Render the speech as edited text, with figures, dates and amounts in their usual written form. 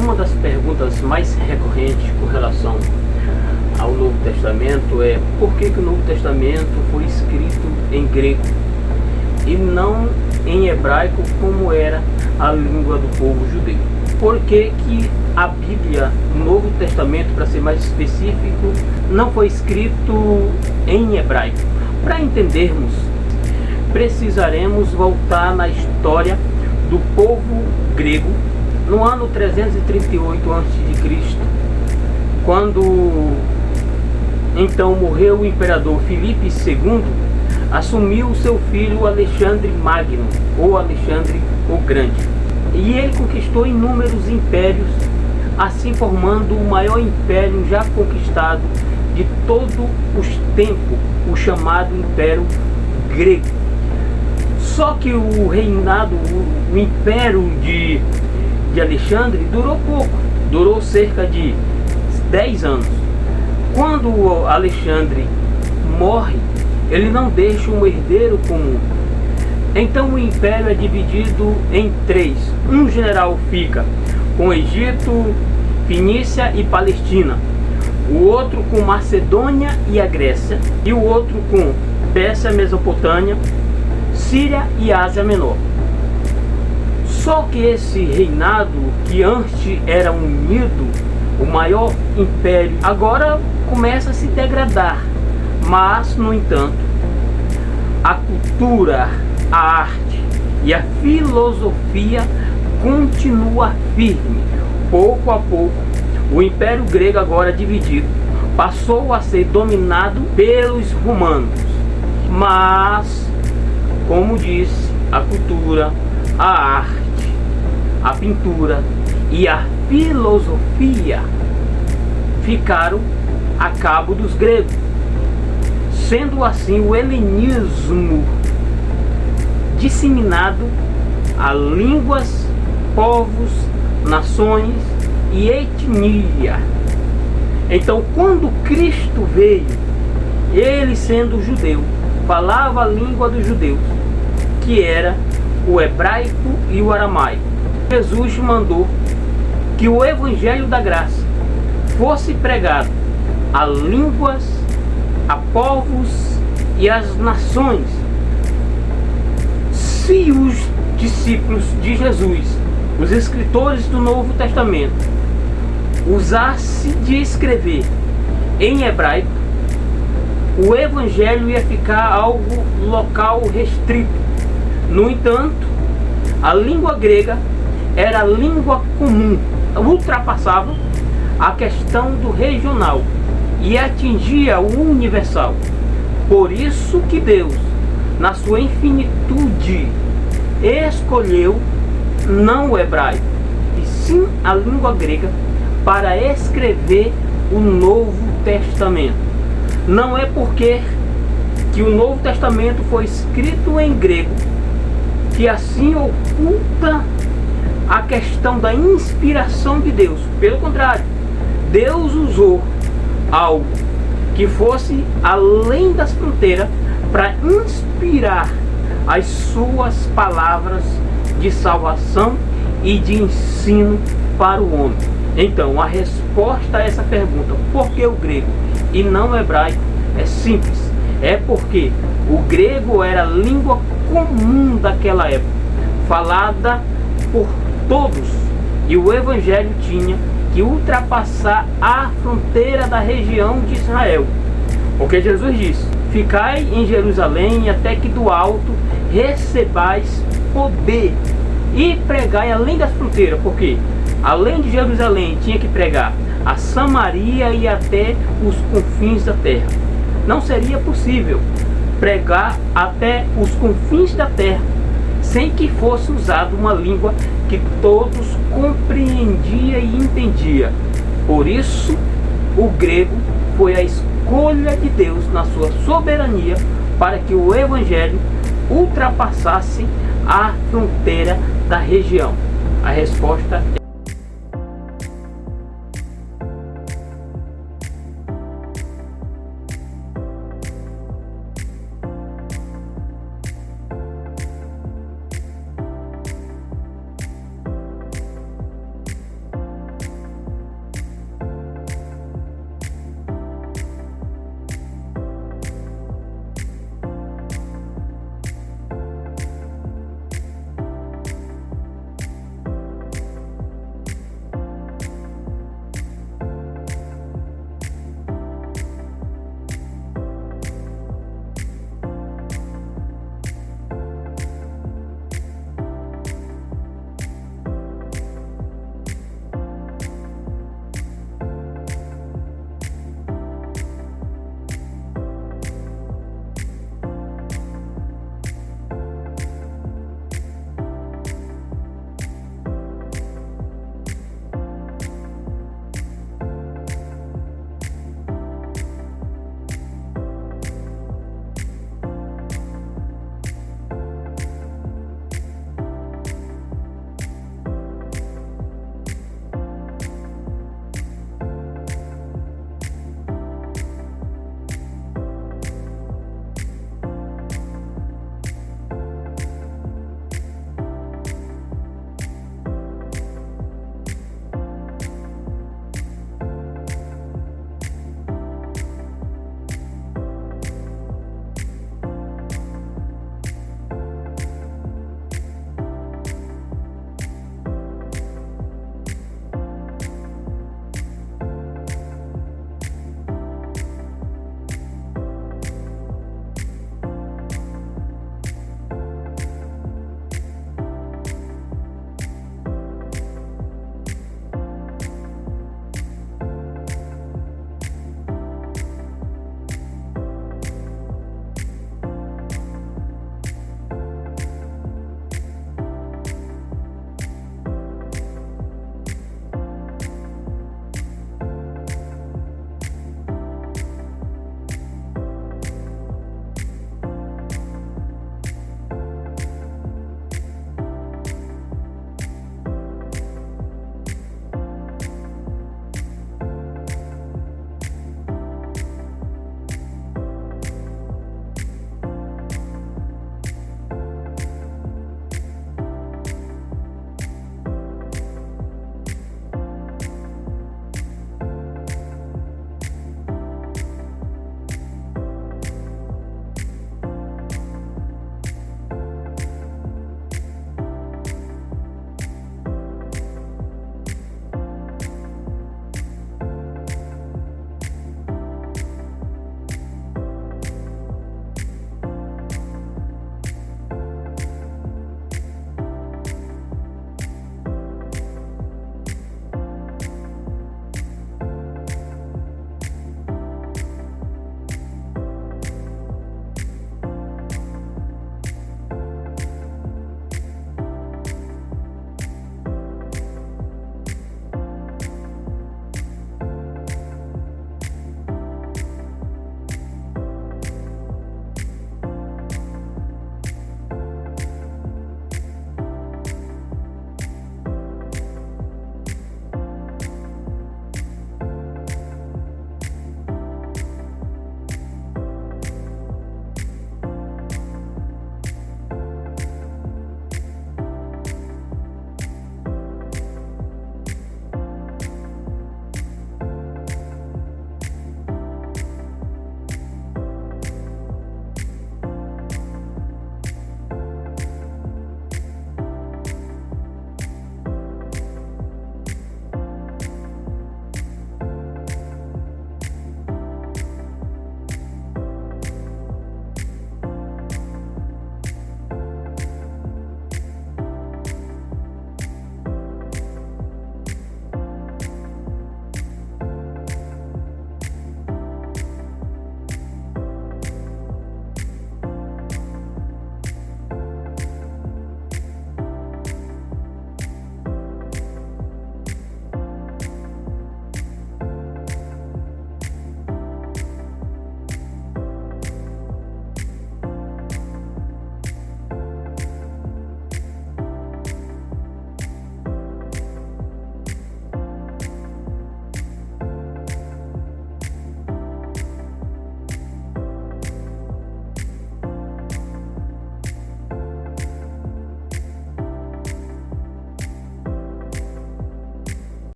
Uma das perguntas mais recorrentes com relação ao Novo Testamento é por que o Novo Testamento foi escrito em grego e não em hebraico, como era a língua do povo judeu? Por que a Bíblia, o Novo Testamento, para ser mais específico, não foi escrito em hebraico? Para entendermos, precisaremos voltar na história do povo grego no ano 338 a.C., quando então morreu o imperador Filipe II, assumiu o seu filho Alexandre Magno, ou Alexandre o Grande, e ele conquistou inúmeros impérios, assim formando o maior império já conquistado de todos os tempos, o chamado Império Grego. Só que o reinado, o império de Alexandre durou pouco, durou cerca de 10 anos. Quando Alexandre morre, ele não deixa um herdeiro comum. Então o império é dividido em três. Um general fica com Egito, Fenícia e Palestina, o outro com Macedônia e a Grécia, e o outro com Pérsia, Mesopotâmia, Síria e Ásia Menor. Só que esse reinado, que antes era unido, o maior império, agora começa a se degradar. Mas, no entanto, a cultura, a arte e a filosofia continua firme. Pouco a pouco, o Império Grego, agora dividido, passou a ser dominado pelos romanos. Mas, como disse, a cultura, a arte, a pintura e a filosofia ficaram a cabo dos gregos. Sendo assim, o helenismo disseminado a línguas, povos, nações e etnia. Então, quando Cristo veio, ele sendo judeu, falava a língua dos judeus, que era o hebraico e o aramaico. Jesus mandou que o evangelho da graça fosse pregado a línguas, a povos e às nações. Se os discípulos de Jesus, os escritores do Novo Testamento, usassem de escrever em hebraico, o evangelho ia ficar algo local restrito. No entanto, a língua grega era a língua comum, ultrapassava a questão do regional e atingia o universal. Por isso que Deus, na sua infinitude, escolheu não o hebraico, e sim a língua grega para escrever o Novo Testamento. Não é porque que o Novo Testamento foi escrito em grego que assim oculta a questão da inspiração de Deus. Pelo contrário, Deus usou algo que fosse além das fronteiras para inspirar as suas palavras de salvação e de ensino para o homem. Então, a resposta a essa pergunta, por que o grego e não o hebraico, é simples. É porque o grego era a língua comum daquela época, falada por todos, e o evangelho tinha que ultrapassar a fronteira da região de Israel, porque Jesus disse: ficai em Jerusalém até que do alto recebais poder, e pregai além das fronteiras, porque além de Jerusalém tinha que pregar a Samaria e até os confins da terra. Não seria possível pregar até os confins da terra sem que fosse usada uma língua que todos compreendiam e entendiam. Por isso, o grego foi a escolha de Deus na sua soberania para que o evangelho ultrapassasse a fronteira da região. A resposta é